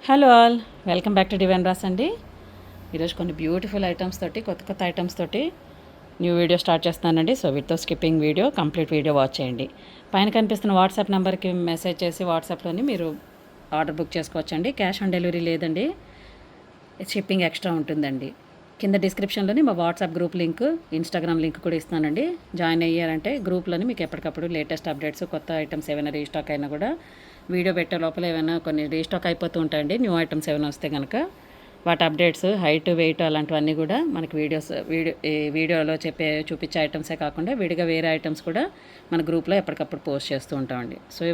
Hello all, welcome back to Divine Ras అండి. ఈరోజు కొన్ని బ్యూటిఫుల్ ఐటమ్స్ తోటి కొత్త ఐటమ్స్ తోటి న్యూ వీడియో స్టార్ట్ చేస్తానండి. సో వీటితో skipping video, complete video watch చేయండి. పైన కనిపిస్తున్న వాట్సాప్ నెంబర్కి మెసేజ్ చేసి వాట్సాప్లోని మీరు ఆర్డర్ బుక్ చేసుకోవచ్చండి. క్యాష్ ఆన్ డెలివరీ లేదండి, షిప్పింగ్ ఎక్స్ట్రా ఉంటుందండి. కింద డిస్క్రిప్షన్లోని మా WhatsApp group link, Instagram link కూడా ఇస్తానండి. జాయిన్ అయ్యారంటే గ్రూప్లోని మీకు ఎప్పటికప్పుడు లేటెస్ట్ అప్డేట్స్, కొత్త ఐటమ్స్ ఏమైనా రీస్టాక్ అయినా కూడా వీడియో పెట్టే లోపల ఏమైనా కొన్ని రీస్టాక్ అయిపోతూ ఉంటాయండి. న్యూ ఐటమ్స్ ఏమైనా వస్తే కనుక వాటి అప్డేట్స్, హైట్, వెయిట్ అలాంటివన్నీ కూడా మనకి వీడియోలో చూపించే ఐటమ్సే కాకుండా విడిగా వేరే ఐటమ్స్ కూడా మన గ్రూప్లో ఎప్పటికప్పుడు పోస్ట్ చేస్తూ ఉంటామండి. సో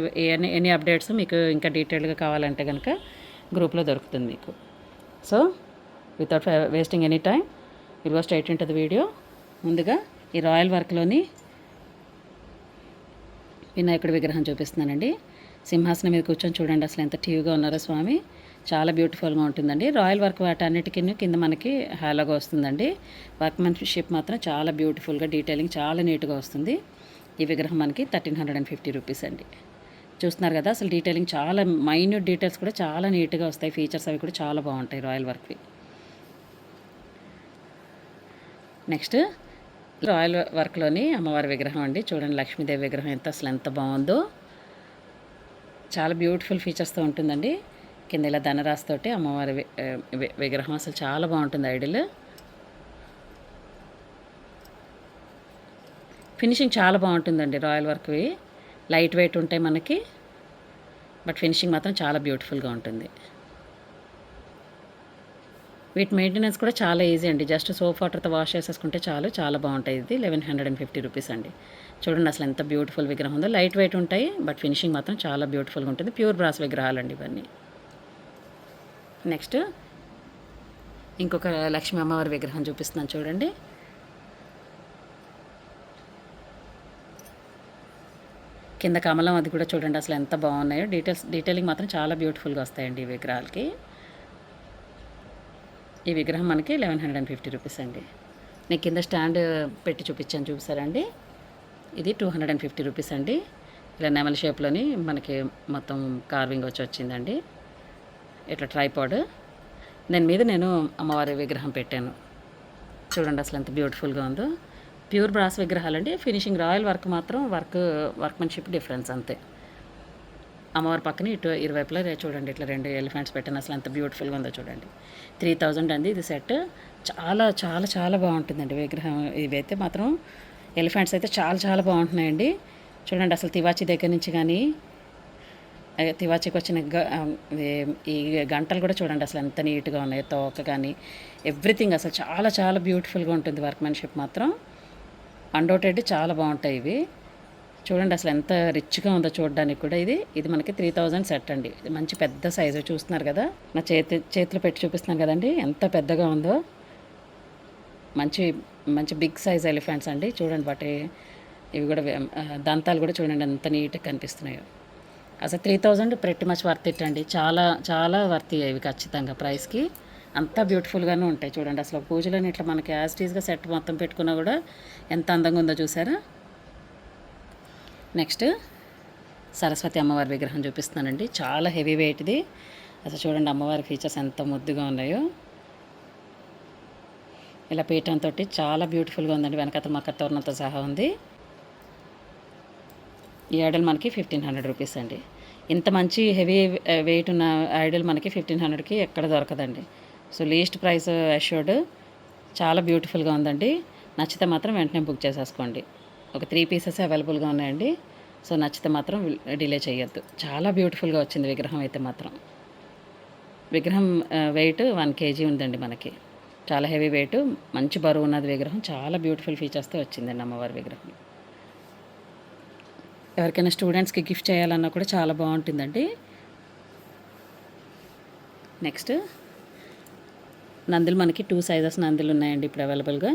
ఎనీ అప్డేట్స్ మీకు ఇంకా డీటెయిల్గా కావాలంటే కనుక గ్రూప్లో దొరుకుతుంది మీకు. So without wasting any time will go straight into the video. ముందుగా ఈ రాయల్ వర్క్లోని వినాయకుడి విగ్రహం చూపిస్తున్నానండి. సింహాసనం మీద కూర్చొని చూడండి, అసలు ఎంత టీవీగా ఉన్నారో స్వామి. చాలా బ్యూటిఫుల్గా ఉంటుందండి. రాయల్ వర్క్ వాటన్నిటికీ కింద మనకి హాలోగా వస్తుందండి. వర్క్మెన్షిప్ మాత్రం చాలా బ్యూటిఫుల్గా, డీటెయిలింగ్ చాలా నీట్గా వస్తుంది. ఈ విగ్రహం మనకి 1350 రూపీస్ అండి. చూస్తున్నారు కదా, అసలు డీటెయిలింగ్ చాలా మైన్యూట్ డీటెయిల్స్ కూడా చాలా నీట్గా వస్తాయి. ఫీచర్స్ అవి కూడా చాలా బాగుంటాయి రాయల్ వర్క్వి. నెక్స్ట్ రాయల్ వర్క్లోని అమ్మవారి విగ్రహం అండి. చూడండి, లక్ష్మీదేవి విగ్రహం ఎంత బాగుందో. చాలా బ్యూటిఫుల్ ఫీచర్స్తో ఉంటుందండి. కింద ఇలా ధనరాశితోటి అమ్మవారి విగ్రహం అసలు చాలా బాగుంటుంది. ఐడిల్ ఫినిషింగ్ చాలా బాగుంటుందండి. రాయల్ వర్క్వి లైట్ వెయిట్ ఉంటాయి మనకి, బట్ ఫినిషింగ్ మాత్రం చాలా బ్యూటిఫుల్గా ఉంటుంది. వీటి మెయింటెనెన్స్ కూడా చాలా ఈజీ అండి. జస్ట్ సోప్ వాటర్తో వాష్ చేసేసుకుంటే చాలు, చాలా బాగుంటాయి. ఇది 1150 రూపీస్ అండి. చూడండి అసలు ఎంత బ్యూటిఫుల్ విగ్రహం ఉందో. లైట్ వెయిట్ ఉంటాయి, బట్ ఫినిషింగ్ మాత్రం చాలా బ్యూటిఫుల్గా ఉంటుంది. ప్యూర్ బ్రాస్ విగ్రహాలండి ఇవన్నీ. నెక్స్ట్ ఇంకొక లక్ష్మీ అమ్మవారి విగ్రహం చూపిస్తున్నాను చూడండి. కింద కమలం అది కూడా చూడండి అసలు ఎంత బాగున్నాయో. డీటెయిలింగ్ మాత్రం చాలా బ్యూటిఫుల్గా వస్తాయండి ఈ విగ్రహాలకి. ఈ విగ్రహం మనకి 1150 రూపీస్ అండి. నేను కింద స్టాండ్ పెట్టి చూపించాను చూసారండి. ఇది 250 రూపీస్ అండి. ఇలా నెమలి షేప్లోని మనకి మొత్తం కార్వింగ్ వచ్చిందండి. ఇట్లా ట్రైపాడ్ దాని మీద నేను అమ్మవారి విగ్రహం పెట్టాను. చూడండి అసలు ఎంత బ్యూటిఫుల్గా ఉందో. ప్యూర్ బ్రాస్ విగ్రహాలండి. ఫినిషింగ్ రాయల్ వర్క్ మాత్రం వర్క్మెన్షిప్ డిఫరెన్స్ అంతే. అమ్మవారి పక్కన ఇటు ఇరువైపులా చూడండి ఇట్లా 2 ఎలిఫెంట్స్ పెట్టాను. అసలు ఎంత బ్యూటిఫుల్గా ఉందో చూడండి. 3000 అండి ఇది సెట్. చాలా చాలా చాలా బాగుంటుందండి విగ్రహం. ఇవైతే మాత్రం ఎలిఫెంట్స్ అయితే చాలా చాలా బాగుంటున్నాయండి. చూడండి అసలు తివాచి దగ్గర నుంచి కానీ తివాచీకి వచ్చిన ఈ గంటలు కూడా చూడండి అసలు ఎంత నీట్గా ఉన్నాయో. తోక కానీ ఎవ్రీథింగ్ అసలు చాలా చాలా బ్యూటిఫుల్గా ఉంటుంది. వర్క్మెన్షిప్ మాత్రం అన్డౌటెడ్ చాలా బాగుంటాయి ఇవి. చూడండి అసలు ఎంత రిచ్గా ఉందో చూడడానికి కూడా. ఇది మనకి 3000 సెట్ అండి. ఇది మంచి పెద్ద సైజు చూస్తున్నారు కదా, నా చేతిలో పెట్టి చూపిస్తున్నాను కదండి ఎంత పెద్దగా ఉందో. మంచి మంచి బిగ్ సైజ్ ఎలిఫెంట్స్ అండి. చూడండి వాటి ఇవి కూడా దంతాలు కూడా చూడండి ఎంత నీట్గా కనిపిస్తున్నాయో. అసలు 3000 pretty మచ్ వర్త్ ఇట్ అండి. చాలా చాలా వర్త్ ఇవి ఖచ్చితంగా ప్రైస్కి. అంతా బ్యూటిఫుల్గానే ఉంటాయి. చూడండి అసలు పూజలోని ఇట్లా మనకి యాజ్టీస్గా సెట్ మొత్తం పెట్టుకున్నా కూడా ఎంత అందంగా ఉందో చూసారా. నెక్స్ట్ సరస్వతి అమ్మవారి విగ్రహం చూపిస్తున్నానండి. చాలా హెవీ వెయిట్ది. అసలు చూడండి అమ్మవారి ఫీచర్స్ ఎంత ముద్దుగా ఉన్నాయో. ఇలా పీఠంతో చాలా బ్యూటిఫుల్గా ఉందండి. వెనకాల మకర తోరణంతో సహా ఉంది. ఈ ఐడల్ మనకి 1500 రూపీస్ అండి. ఇంత మంచి హెవీ వెయిట్ ఉన్న ఐడల్ మనకి 1500కి ఎక్కడ దొరకదండి. So least price assured. చాలా బ్యూటిఫుల్గా ఉందండి. నచ్చితే మాత్రం వెంటనే బుక్ చేసేసుకోండి. ఒక 3 పీసెస్ అవైలబుల్గా ఉన్నాయండి. సో నచ్చితే మాత్రం డిలే చేయొద్దు. చాలా బ్యూటిఫుల్గా వచ్చింది విగ్రహం అయితే మాత్రం. విగ్రహం వెయిట్ 1 kg ఉందండి మనకి. చాలా హెవీ వెయిట్, మంచి బరువు ఉన్నది విగ్రహం. చాలా బ్యూటిఫుల్ ఫీచర్స్తో వచ్చిందండి అమ్మవారి విగ్రహం. ఎవరికైనా స్టూడెంట్స్కి గిఫ్ట్ చేయాలన్నా కూడా చాలా బాగుంటుందండి. నెక్స్ట్ నందులు మనకి 2 సైజెస్ నందులు ఉన్నాయండి ఇప్పుడు అవైలబుల్గా.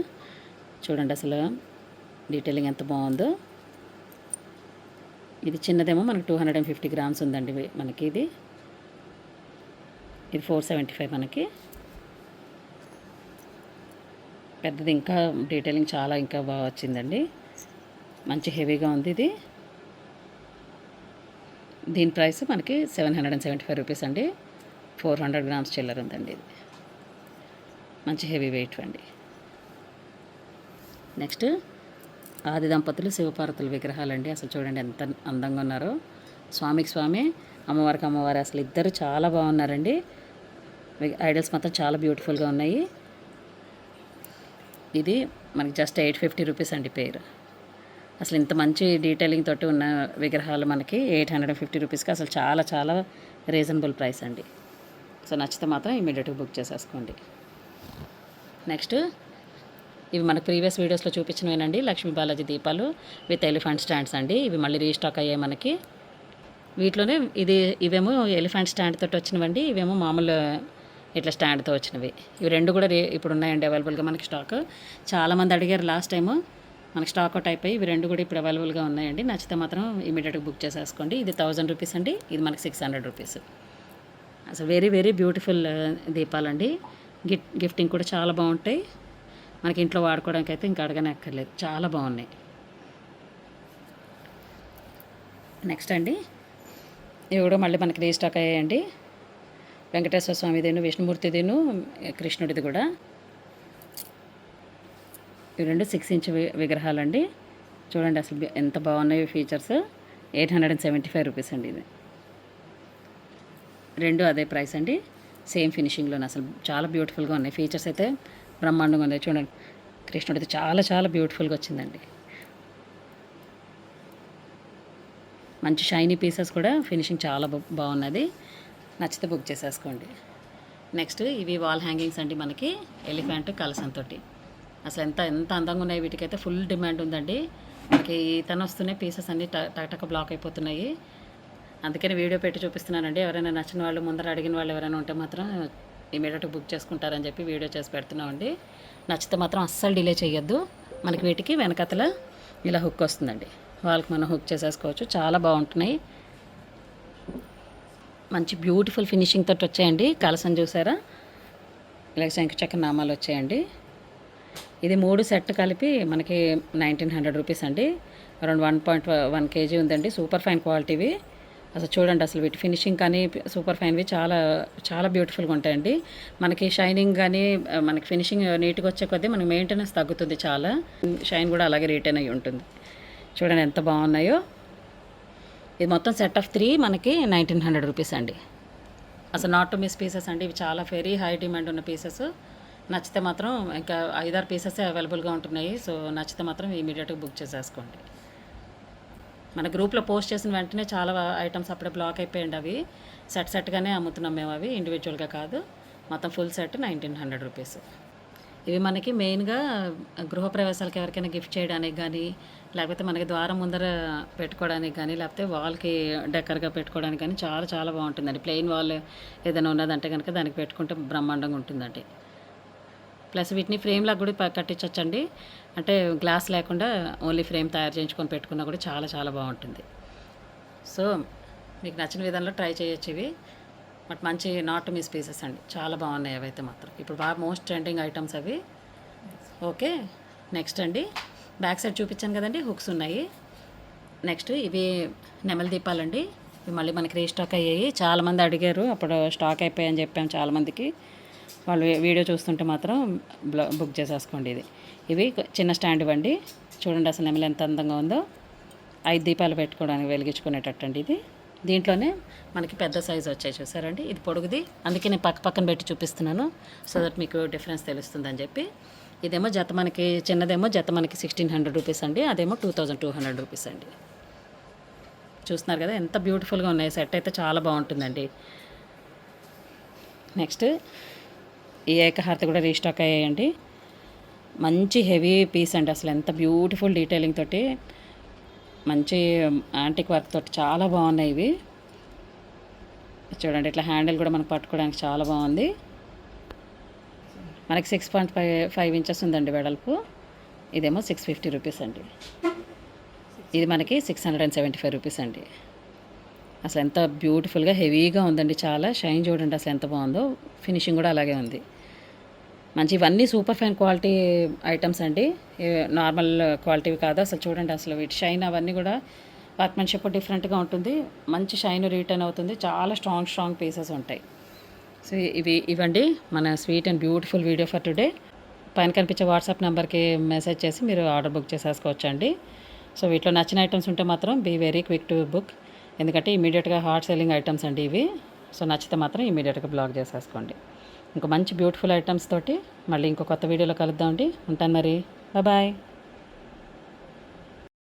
చూడండి అసలు డీటెయిలింగ్ ఎంత బాగుందో. ఇది చిన్నదేమో మనకి 250 గ్రామ్స్ ఉందండి మనకి. ఇది 475 మనకి. పెద్దది ఇంకా డీటెయిలింగ్ చాలా ఇంకా బాగా వచ్చిందండి. మంచి హెవీగా ఉంది ఇది. దీని ప్రైస్ మనకి 775 రూపీస్ అండి. 400 గ్రామ్స్ చిల్లర ఉందండి. ఇది మంచి హెవీ వెయిట్ అండి. నెక్స్ట్ ఆది దంపతులు శివపార్వతుల విగ్రహాలండి. అసలు చూడండి ఎంత అందంగా ఉన్నారో. స్వామికి స్వామి, అమ్మవారికి అమ్మవారు, అసలు ఇద్దరు చాలా బాగున్నారండి. ఐడల్స్ మాత్రం చాలా బ్యూటిఫుల్గా ఉన్నాయి. ఇది మనకి జస్ట్ 850 రూపీస్ అండి పేరు. అసలు ఇంత మంచి డీటెయిలింగ్ తోటి ఉన్న విగ్రహాలు మనకి 850 రూపీస్కి అసలు చాలా చాలా రీజనబుల్ ప్రైస్ అండి. సో నచ్చితే మాత్రం ఇమీడియట్గా బుక్ చేసేసుకోండి. నెక్స్ట్ ఇవి మనకు ప్రీవియస్ వీడియోస్లో చూపించినవేనండి, లక్ష్మీ బాలాజీ దీపాలు విత్ ఎలిఫెంట్ స్టాండ్స్ అండి. ఇవి మళ్ళీ రీస్టాక్ అయ్యాయి మనకి. వీటిలోనే ఇవేమో ఎలిఫెంట్ స్టాండ్ తోటి వచ్చినవండి, ఇవేమో మామూలు ఇట్లా స్టాండ్తో వచ్చినవి. ఇవి రెండు కూడా ఇప్పుడు ఉన్నాయండి అవైలబుల్గా మనకి స్టాక్. చాలామంది అడిగారు లాస్ట్ టైము, మనకి స్టాక్ అవుట్ అయిపోయి ఇవి రెండు కూడా ఇప్పుడు అవైలబుల్గా ఉన్నాయండి. నచ్చితే మాత్రం ఇమీడియట్గా బుక్ చేసేసుకోండి. ఇది 1000 రూపీస్ అండి, ఇది మనకి 600 రూపీస్. అసలు వెరీ వెరీ బ్యూటిఫుల్ దీపాలండి. గిఫ్టింగ్ కూడా చాలా బాగుంటాయి. మనకి ఇంట్లో వాడుకోవడానికి అయితే ఇంకా అడగనే అక్కర్లేదు, చాలా బాగున్నాయి. నెక్స్ట్ అండి ఇవి కూడా మళ్ళీ మనకి రీస్టాక్ అయ్యాయండి. వెంకటేశ్వర స్వామిదేను, విష్ణుమూర్తిదేను, కృష్ణుడిది కూడా. ఇవి రెండు 6 ఇంచ్ విగ్రహాలండి. చూడండి అసలు ఎంత బాగున్నాయి ఫీచర్స్. 875 రూపీస్ అండి. ఇది రెండు అదే ప్రైస్ అండి, సేమ్ ఫినిషింగ్లోనే. అసలు చాలా బ్యూటిఫుల్గా ఉన్నాయి, ఫీచర్స్ అయితే బ్రహ్మాండంగా ఉన్నాయి. చూడండి కృష్ణుడిది చాలా చాలా బ్యూటిఫుల్గా వచ్చిందండి. మంచి షైనీ పీసెస్ కూడా, ఫినిషింగ్ చాలా బాగున్నది. నచ్చితే బుక్ చేసేసుకోండి. నెక్స్ట్ ఇవి వాల్ హ్యాంగింగ్స్ అండి, మనకి ఎలిఫెంట్ కలసంతో. అసలు ఎంత ఎంత అందంగా ఉన్నాయి. వీటికైతే ఫుల్ డిమాండ్ ఉందండి. మనకి తను వస్తున్నాయి పీసెస్ అన్నీ టక్ బ్లాక్ అయిపోతున్నాయి. అందుకని వీడియో పెట్టి చూపిస్తున్నానండి. ఎవరైనా నచ్చిన వాళ్ళు, ముందర అడిగిన వాళ్ళు ఎవరైనా ఉంటే మాత్రం ఇమీడియట్గా బుక్ చేసుకుంటారని చెప్పి వీడియో చేసి పెడుతున్నామండి. నచ్చితే మాత్రం అస్సలు డిలే చేయొద్దు. మనకి వీటికి వెనకతల ఇలా హుక్ వస్తుందండి, వాళ్ళకి మనం హుక్ చేసేసుకోవచ్చు. చాలా బాగుంటున్నాయి, మంచి బ్యూటిఫుల్ ఫినిషింగ్ తోటి వచ్చాయండి. కలసం చూసారా, ఇలా శంకుచక్ర నామాలు వచ్చాయండి. ఇది 3 సెట్ కలిపి మనకి 1900 రూపీస్ అండి. అరౌండ్ 1.1 kg ఉందండి. సూపర్ ఫైన్ క్వాలిటీవి. అసలు చూడండి, అసలు వీటి ఫినిషింగ్ కానీ సూపర్ ఫైన్వి చాలా చాలా బ్యూటిఫుల్గా ఉంటాయండి. మనకి షైనింగ్ కానీ మనకి ఫినిషింగ్ నీట్గా వచ్చే కొద్దీ మనకి మెయింటెనెన్స్ తగ్గుతుంది చాలా. షైన్ కూడా అలాగే రిటైన్ అయ్యి ఉంటుంది. చూడండి ఎంత బాగున్నాయో. ఇది మొత్తం సెట్ ఆఫ్ 3 మనకి 1900 రూపీస్ అండి. అసలు నాట్ టు మిస్ పీసెస్ అండి. ఇవి చాలా వెరీ హై డిమాండ్ ఉన్న పీసెస్. నచ్చితే మాత్రం ఇంకా 5-6 పీసెస్ అవైలబుల్గా ఉంటున్నాయి. సో నచ్చితే మాత్రం ఇమీడియట్గా బుక్ చేసేసుకోండి. మన గ్రూప్లో పోస్ట్ చేసిన వెంటనే చాలా ఐటమ్స్ అప్పుడే బ్లాక్ అయిపోయింది. అవి సెట్గానే అమ్ముతున్నాం మేము, అవి ఇండివిజువల్గా కాదు. మొత్తం ఫుల్ సెట్ 1900 రూపీస్. ఇవి మనకి మెయిన్గా గృహప్రవేశాలకు ఎవరికైనా గిఫ్ట్ చేయడానికి కానీ, లేకపోతే మనకి ద్వారం ముందర పెట్టుకోవడానికి కానీ, లేకపోతే వాల్కి డెకర్గా పెట్టుకోవడానికి కానీ చాలా చాలా బాగుంటుందండి. ప్లెయిన్ వాల్ ఏదైనా ఉన్నదంటే కనుక దానికి పెట్టుకుంటే బ్రహ్మాండంగా ఉంటుందండి. ప్లస్ వీటిని ఫ్రేమ్లాగా కూడా కట్టించవచ్చండి. అంటే గ్లాస్ లేకుండా ఓన్లీ ఫ్రేమ్ తయారు చేయించుకొని పెట్టుకున్నా కూడా చాలా చాలా బాగుంటుంది. సో మీకు నచ్చిన విధంలో ట్రై చేయొచ్చు ఇవి. బట్ మంచి నాట్ టు మిస్ పీసెస్ అండి, చాలా బాగున్నాయి అవైతే మాత్రం. ఇప్పుడు బాగా మోస్ట్ ట్రెండింగ్ ఐటమ్స్ అవి. ఓకే, నెక్స్ట్ అండి బ్యాక్ సైడ్ చూపించాను కదండి, హుక్స్ ఉన్నాయి. నెక్స్ట్ ఇవి నెమలి దీపాలండి. ఇవి మళ్ళీ మనకి రీస్టాక్ అయ్యాయి. చాలామంది అడిగారు, అప్పుడు స్టాక్ అయిపోయాయని చెప్పాము చాలామందికి. వాళ్ళు వీడియో చూస్తుంటే మాత్రం బుక్ చేసేసుకోండి. ఇవి చిన్న స్టాండ్ ఇవ్వండి. చూడండి అసలు నెమలి ఎంత అందంగా ఉందో. 5 దీపాలు పెట్టుకోవడానికి వెలిగించుకునేటట్టు అండి ఇది. దీంట్లోనే మనకి పెద్ద సైజు వచ్చాయి చూసారండి. ఇది పొడుగుది, అందుకే నేను పక్కన పెట్టి చూపిస్తున్నాను, సో దట్ మీకు డిఫరెన్స్ తెలుస్తుందని చెప్పి. ఇదేమో జత మనకి, చిన్నదేమో జత మనకి 1600 రూపీస్ అండి, అదేమో 2200 రూపీస్ అండి. చూస్తున్నారు కదా ఎంత బ్యూటిఫుల్గా ఉన్నాయి. సెట్ అయితే చాలా బాగుంటుందండి. నెక్స్ట్ ఈ ఏకహారతి కూడా రీస్టాక్ అయ్యాయండి. మంచి హెవీ పీస్ అండి. అసలు ఎంత బ్యూటిఫుల్ డీటెయిలింగ్ తోటి, మంచి యాంటిక్ వర్క్ తోటి చాలా బాగున్నాయి ఇవి. చూడండి ఇట్లా హ్యాండిల్ కూడా మనకు పట్టుకోవడానికి చాలా బాగుంది. మనకి 6.5 ఇంచెస్ ఉందండి వెడల్పు. ఇదేమో 650 రూపీస్ అండి. ఇది మనకి 675 రూపీస్ అండి. అసలు ఎంత బ్యూటిఫుల్గా హెవీగా ఉందండి, చాలా షైన్ చూడండి అసలు ఎంత బాగుందో. ఫినిషింగ్ కూడా అలాగే ఉంది. మంచి ఇవన్నీ సూపర్ ఫైన్ క్వాలిటీ ఐటమ్స్ అండి, నార్మల్ క్వాలిటీవి కాదు. అసలు చూడండి అసలు వీటి షైన్ అవన్నీ కూడా వర్క్మెన్షిప్ డిఫరెంట్గా ఉంటుంది. మంచి షైన్ రిటర్న్ అవుతుంది. చాలా స్ట్రాంగ్ పీసెస్ ఉంటాయి. సో ఇవండి మన sweet and beautiful video for today. పైన కనిపించే వాట్సాప్ నెంబర్కి మెసేజ్ చేసి మీరు ఆర్డర్ బుక్ చేసేసుకోవచ్చండి. సో వీటిలో నచ్చిన ఐటమ్స్ ఉంటే మాత్రం be very quick to book, ఎందుకంటే ఇమీడియట్గా హాట్ సెల్లింగ్ ఐటమ్స్ అండి ఇవి. సో నచ్చితే మాత్రం ఇమీడియట్గా బ్లాక్ చేసేసుకోండి. ఇంకో మంచి బ్యూటిఫుల్ ఐటమ్స్ తోటి మళ్ళీ ఇంకో కొత్త వీడియోలో కలుద్దామండి. ఉంటాను మరి, బాయ్.